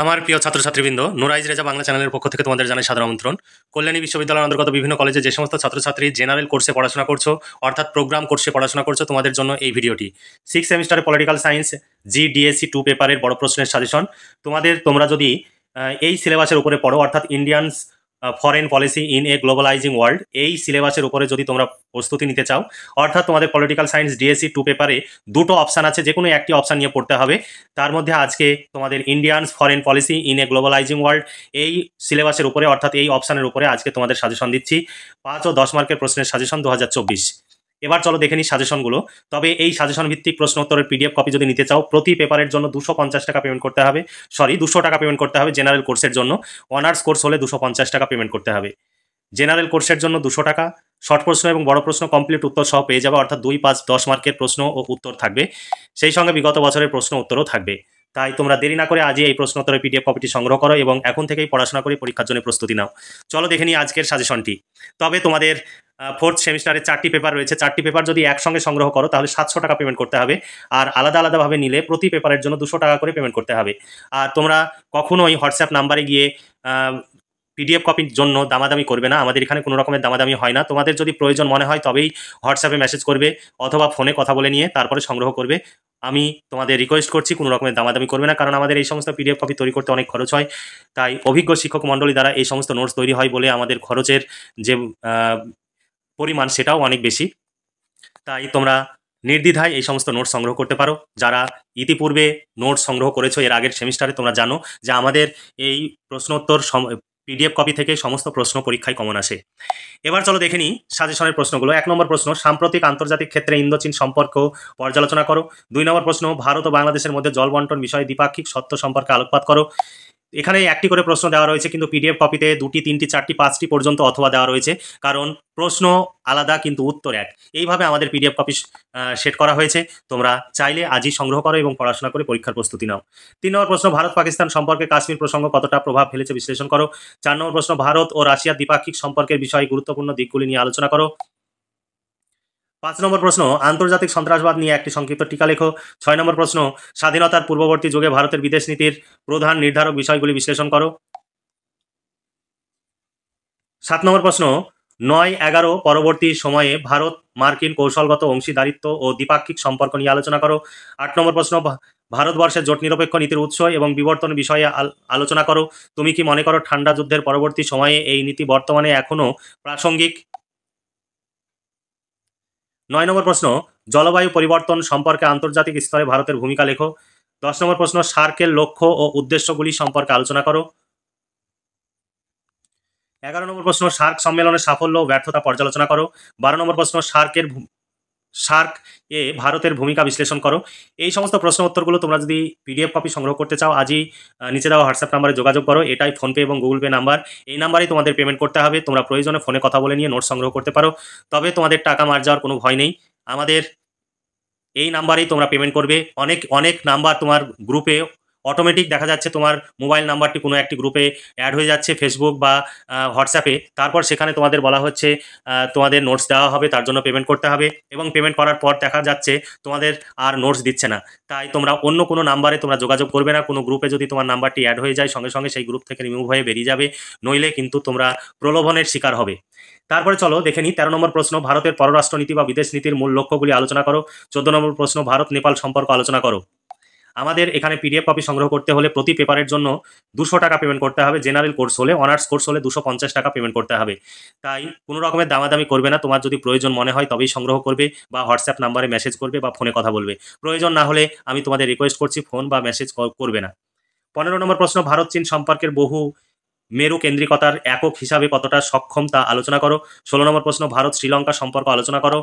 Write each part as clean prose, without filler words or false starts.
আমার প্রিয় ছাত্রছাত্রীবৃন্দ, নুরাইজ রেজা বাংলা চ্যানেলের পক্ষ থেকে তোমাদের জানাই সাদর আমন্ত্রণ। কল্যাণী বিশ্ববিদ্যালয়ের অন্তর্গত বিভিন্ন কলেজে যে সমস্ত ছাত্রছাত্রী জেনারেল কোর্সে পড়াশোনা করছো, অর্থাৎ প্রোগ্রাম কোর্সে পড়াশোনা করছো, তোমাদের জন্য এই ভিডিওটি। 6 সেমিস্টারে পলিটিক্যাল সায়েন্স GDSC 2 পেপারের বড় প্রশ্নের সাজেশন। তোমরা যদি এই সিলেবাসের উপরে পড়ো, অর্থাৎ Indians foreign policy in a globalising world, এই সিলেবাসের উপরে যদি তোমরা প্রস্তুতি নিতে চাও, অর্থাৎ তোমাদের পলিটিক্যাল সায়েন্স DSC 2 পেপারে দুটো অপশান আছে, যে কোনো একটি অপশান নিয়ে পড়তে হবে। তার মধ্যে আজকে তোমাদের Indians foreign policy in a globalising world এই সিলেবাসের উপরে, অর্থাৎ এই অপশানের উপরে আজকে তোমাদের সাজেশন দিচ্ছি। 5 ও 10 মার্কের প্রশ্নের সাজেশন 2024। এবার চলো দেখে নিই সাজেশনগুলো। তবে এই সাজেশন ভিত্তিক প্রশ্ন উত্তরের PDF কপি যদি নিতে চাও, প্রতি পেপারের জন্য 250 টাকা পেমেন্ট করতে হবে। 200 টাকা পেমেন্ট করতে হবে জেনারেল কোর্সের জন্য। অনার্স কোর্স হলে 250 টাকা পেমেন্ট করতে হবে। জেনারেল কোর্সের জন্য 200 টাকা। শর্ট প্রশ্ন এবং বড় প্রশ্ন কমপ্লিট উত্তর সহ পেয়ে যাবে, অর্থাৎ 2, 5, 10 মার্কের প্রশ্ন ও উত্তর থাকবে। সেই সঙ্গে বিগত বছরের প্রশ্ন উত্তরও থাকবে। তাই তোমরা দেরি না করে আজই এই প্রশ্ন উত্তরের PDF কপিটি সংগ্রহ করো এবং এখন থেকেই পড়াশোনা করে পরীক্ষার জন্য প্রস্তুতি নাও। চলো দেখে নিই আজকের সাজেশনটি। তবে তোমাদের 4th সেমিস্টারে 4টি পেপার রয়েছে। 4টি পেপার যদি একসঙ্গে সংগ্রহ করো তাহলে 700 টাকা পেমেন্ট করতে হবে। আর আলাদা আলাদাভাবে নিলে প্রতি পেপারের জন্য 200 টাকা করে পেমেন্ট করতে হবে। আর তোমরা কখনোই হোয়াটসঅ্যাপ নাম্বারে গিয়ে PDF কপির জন্য দামাদামি করবে না। আমাদের এখানে কোনো রকমের দামাদামি হয় না। তোমাদের যদি প্রয়োজন মনে হয় তবেই হোয়াটসঅ্যাপে মেসেজ করবে অথবা ফোনে কথা বলে নিয়ে তারপরে সংগ্রহ করবে। আমি তোমাদের রিকোয়েস্ট করছি কোনো রকমের দামাদামি করবে না, কারণ আমাদের এই সমস্ত PDF কপি তৈরি করতে অনেক খরচ হয়। তাই অভিজ্ঞ শিক্ষক মণ্ডলী দ্বারা এই সমস্ত নোটস তৈরি হয় বলে আমাদের খরচের যে পরিমাণ সেটাও অনেক বেশি। তাই তোমরা নির্দ্বিধায় এই সমস্ত নোটস সংগ্রহ করতে পারো। যারা ইতিপূর্বে নোটস সংগ্রহ করেছো এর আগের সেমিস্টারে, তোমরা জানো যে আমাদের এই প্রশ্নোত্তর PDF কপি থেকে সমস্ত প্রশ্ন পরীক্ষায় কমন আসে। এবার চলো দেখে নিই সাজেশনের প্রশ্নগুলো। 1 নম্বর প্রশ্ন, সাম্প্রতিক আন্তর্জাতিক ক্ষেত্রে ইন্দো চীন সম্পর্ক পর্যালোচনা করো। 2 নম্বর প্রশ্ন, ভারত ও বাংলাদেশের মধ্যে জল বন্টন বিষয়ে দ্বিপাক্ষিক সত্য সম্পর্কে আলোকপাত করো। এখানে একটি করে প্রশ্ন দেওয়া রয়েছে, কিন্তু PDF কপিতে 2টি, 3টি, 4টি, 5টি পর্যন্ত অথবা দেওয়া রয়েছে, কারণ প্রশ্ন আলাদা কিন্তু উত্তর এক। এইভাবে আমাদের PDF কপি সেট করা হয়েছে। তোমরা চাইলে আজই সংগ্রহ করো এবং পড়াশোনা করে পরীক্ষার প্রস্তুতি নাও। 3 নম্বর প্রশ্ন, ভারত পাকিস্তান সম্পর্কে কাশ্মীর প্রসঙ্গ কতটা প্রভাব ফেলেছে বিশ্লেষণ করো। 4 নম্বর প্রশ্ন, ভারত ও রাশিয়ার দ্বিপাক্ষিক সম্পর্কের বিষয়ে গুরুত্বপূর্ণ দিকগুলি নিয়ে আলোচনা করো। 5 নম্বর প্রশ্ন, আন্তর্জাতিক সন্ত্রাসবাদ নিয়ে একটি সংক্ষিপ্ত টিকা লেখো। 6 নম্বর প্রশ্ন, স্বাধীনতার পূর্ববর্তী যুগে ভারতের বিদেশ নীতির প্রধান নির্ধারক বিষয়গুলি বিশ্লেষণ করো। 7 নম্বর প্রশ্ন, 9-11 পরবর্তী সময়ে ভারত মার্কিন কৌশলগত অংশীদারিত্ব ও দ্বিপাক্ষিক সম্পর্ক নিয়ে আলোচনা করো। 8 নম্বর প্রশ্ন, ভারতবর্ষের জোট নিরপেক্ষ নীতির উৎস এবং বিবর্তন বিষয়ে আলোচনা করো। তুমি কি মনে করো ঠান্ডা যুদ্ধের পরবর্তী সময়ে এই নীতি বর্তমানে এখনও প্রাসঙ্গিক? 9 নম্বর প্রশ্ন, জলবায়ু পরিবর্তন সম্পর্কে আন্তর্জাতিক স্তরে ভারতের ভূমিকা লেখো। 10 নম্বর প্রশ্ন, সার্কের লক্ষ্য ও উদ্দেশ্যগুলি সম্পর্কে আলোচনা করো। 11 নম্বর প্রশ্ন, সার্ক সম্মেলনের সাফল্য ও ব্যর্থতা পর্যালোচনা করো। 12 নম্বর প্রশ্ন, সার্ক এ ভারতের ভূমিকা বিশ্লেষণ করো। এই সমস্ত প্রশ্ন উত্তরগুলো তোমরা যদি PDF কপি সংগ্রহ করতে চাও আজই নিচে দেওয়া হোয়াটসঅ্যাপ নাম্বারে যোগাযোগ করো। এটাই ফোনপে এবং গুগল পে নাম্বার। এই নাম্বারেই তোমাদের পেমেন্ট করতে হবে। তোমরা প্রয়োজনে ফোনে কথা বলে নিয়ে নোট সংগ্রহ করতে পারো। তবে তোমাদের টাকা মার যাওয়ার কোনো ভয় নেই। আমাদের এই নাম্বারেই তোমরা পেমেন্ট করবে। অনেক নাম্বার তোমার গ্রুপে অটোমেটিক দেখা যাচ্ছে, তোমার মোবাইল নাম্বারটি কোনো একটি গ্রুপে অ্যাড হয়ে যাচ্ছে ফেসবুক বা হোয়াটসঅ্যাপে। তারপর সেখানে তোমাদের বলা হচ্ছে তোমাদের নোটস দেওয়া হবে, তার জন্য পেমেন্ট করতে হবে, এবং পেমেন্ট করার পর দেখা যাচ্ছে তোমাদের আর নোটস দিচ্ছে না। তাই তোমরা অন্য কোনো নাম্বারে তোমরা যোগাযোগ করবে না। কোনো গ্রুপে যদি তোমার নাম্বারটি অ্যাড হয়ে যায় সঙ্গে সঙ্গে সেই গ্রুপ থেকে রিমুভ হয়ে বেরিয়ে যাবে, নইলে কিন্তু তোমরা প্রলোভনের শিকার হবে। তারপরে চলো দেখে নিই 13 নম্বর প্রশ্ন, ভারতের পররাষ্ট্রনীতি বা বিদেশ নীতির মূল লক্ষ্যগুলি আলোচনা করো। 14 নম্বর প্রশ্ন, ভারত নেপাল সম্পর্ক আলোচনা করো। আমাদের এখানে PDF কপি সংগ্রহ করতে হলে প্রতি পেপারের জন্য 200 টাকা পেমেন্ট করতে হবে। জেনারেল কোর্স হলে, অনার্স কোর্স হলে 250 টাকা পেমেন্ট করতে হবে। তাই কোনো রকমের দামাদামি করবে না। তোমার যদি প্রয়োজন মনে হয় তবেই সংগ্রহ করবে, বা হোয়াটসঅ্যাপ নাম্বারে মেসেজ করবে বা ফোনে কথা বলবে। প্রয়োজন না হলে আমি তোমাদের রিকোয়েস্ট করছি ফোন বা মেসেজ করবে না। 15 নম্বর প্রশ্ন, ভারত চীন সম্পর্কের বহু মেরু কেন্দ্রিকতার একক হিসাবে কতটা সক্ষম তা আলোচনা করো। 16 নম্বর প্রশ্ন, ভারত শ্রীলঙ্কা সম্পর্ক আলোচনা করো।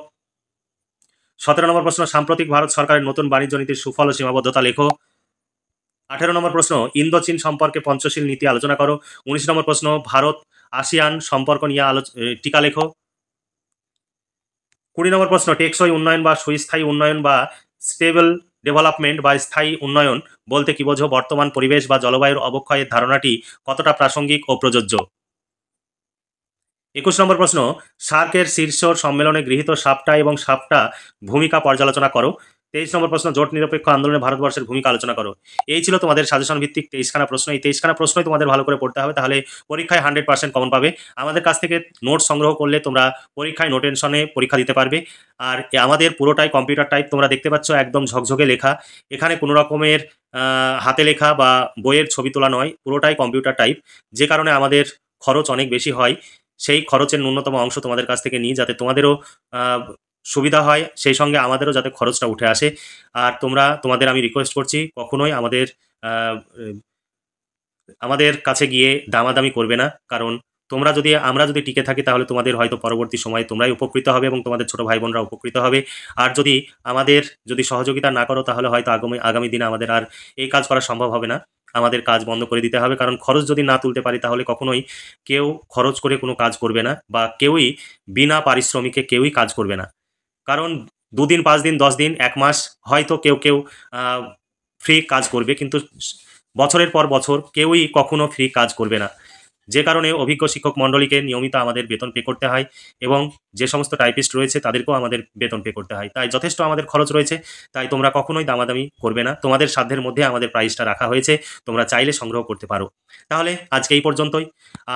17 নম্বর প্রশ্ন, সাম্প্রতিক ভারত সরকারের নতুন বাণিজ্য নীতির সুফল ও সীমাবদ্ধতা লেখো। 18 নম্বর প্রশ্ন, ইন্দো চীন সম্পর্কে পঞ্চশীল নীতি আলোচনা করো। 19 নম্বর প্রশ্ন, ভারত আসিয়ান সম্পর্ক নিয়ে টিকা লেখো। 20 নম্বর প্রশ্ন, টেকসই উন্নয়ন বা সুস্থায়ী উন্নয়ন বা স্টেবল ডেভেলপমেন্ট বা স্থায়ী উন্নয়ন বলতে কি বোঝো? বর্তমান পরিবেশ বা জলবায়ুর অবক্ষয়ের ধারণাটি কতটা প্রাসঙ্গিক ও প্রযোজ্য? 21 নম্বর প্রশ্ন, সার্কের শীর্ষ সম্মেলনে গৃহীত সাপটা এবং সাপটা ভূমিকা পর্যালোচনা করো। 23 নম্বর প্রশ্ন, জোট নিরপেক্ষ আন্দোলনে ভারতবর্ষের ভূমিকা আলোচনা করো। এই ছিল তোমাদের সাজেশন ভিত্তিক 23খানা প্রশ্ন। এই 23খানা প্রশ্নই তোমাদের ভালো করে পড়তে হবে, তাহলে পরীক্ষায় 100% কমন পাবে। আমাদের কাছ থেকে নোট সংগ্রহ করলে তোমরা পরীক্ষায় নো টেনশনে পরীক্ষা দিতে পারবে। আর আমাদের পুরোটাই কম্পিউটার টাইপ, তোমরা দেখতে পাচ্ছ একদম ঝকঝকে লেখা। এখানে কোনো রকমের হাতে লেখা বা বইয়ের ছবি তোলা নয়, পুরোটাই কম্পিউটার টাইপ, যে কারণে আমাদের খরচ অনেক বেশি হয়। সেই খরচের ন্যূনতম অংশ তোমাদের কাছ থেকে নিই, যাতে তোমাদেরও সুবিধা হয়, সেই সঙ্গে আমাদেরও যাতে খরচটা উঠে আসে। আর তোমাদের আমি রিকোয়েস্ট করছি, কখনোই আমাদের কাছে গিয়ে দামাদামি করবে না, কারণ আমরা যদি টিকে থাকি তাহলে তোমাদের হয়তো পরবর্তী সময়ে তোমরাই উপকৃত হবে এবং তোমাদের ছোট ভাই বোনরা উপকৃত হবে। আর যদি সহযোগিতা না করো, তাহলে হয়তো আগামী দিনে আমাদের আর এই কাজ করা সম্ভব হবে না। আমাদের কাজ বন্ধ করে দিতে হবে, কারণ খরচ যদি না তুলতে পারি তাহলে কখনোই কেউ খরচ করে কোনো কাজ করবে না, বা কেউই বিনা পারিশ্রমিকে কেউই কাজ করবে না। কারণ 2 দিন, 5 দিন, 10 দিন, 1 মাস হয়তো কেউ ফ্রি কাজ করবে, কিন্তু বছরের পর বছর কেউই কখনো ফ্রি কাজ করবে না। যে কারণে অভিজ্ঞ শিক্ষক মণ্ডলীকে নিয়মিত আমাদের বেতন পে করতে হয়, এবং যে সমস্ত টাইপিস্ট রয়েছে তাদেরকেও আমাদের বেতন পে করতে হয়। তাই যথেষ্ট আমাদের খরচ রয়েছে, তাই তোমরা কখনোই দামাদামি করবে না। তোমাদের সাধ্যের মধ্যে আমাদের প্রাইসটা রাখা হয়েছে, তোমরা চাইলে সংগ্রহ করতে পারো। তাহলে আজকে এই পর্যন্তই।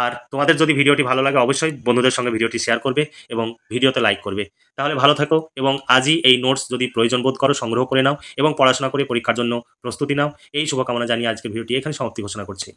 আর তোমাদের যদি ভিডিওটি ভালো লাগে, অবশ্যই বন্ধুদের সঙ্গে ভিডিওটি শেয়ার করবে এবং ভিডিওতে লাইক করবে। তাহলে ভালো থেকো, এবং আজই এই নোটস যদি প্রয়োজন বোধ করো সংগ্রহ করে নাও এবং পড়াশোনা করে পরীক্ষার জন্য প্রস্তুতি নাও। এই শুভকামনা জানিয়ে আজকের ভিডিওটি এখানে সমাপ্তি ঘোষণা করছি।